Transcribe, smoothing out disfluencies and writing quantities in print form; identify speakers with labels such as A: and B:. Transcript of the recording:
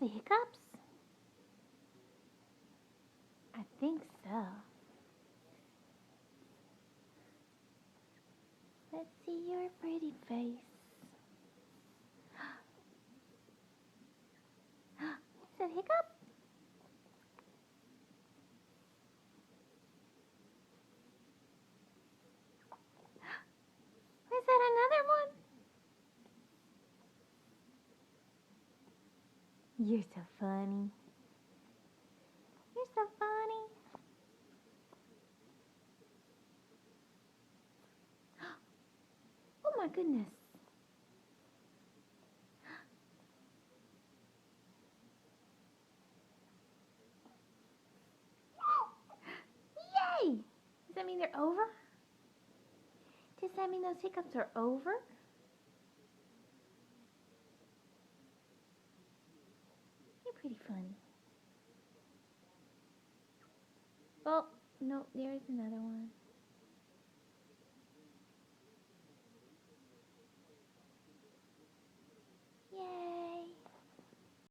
A: have the hiccups? I think so. Let's see your pretty face. Is that hiccup? Is that another one? You're so funny. You're so funny. Oh my goodness. Yay! Does that mean they're over? Does that mean those hiccups are over? You're pretty funny. Oh, no, there's another one.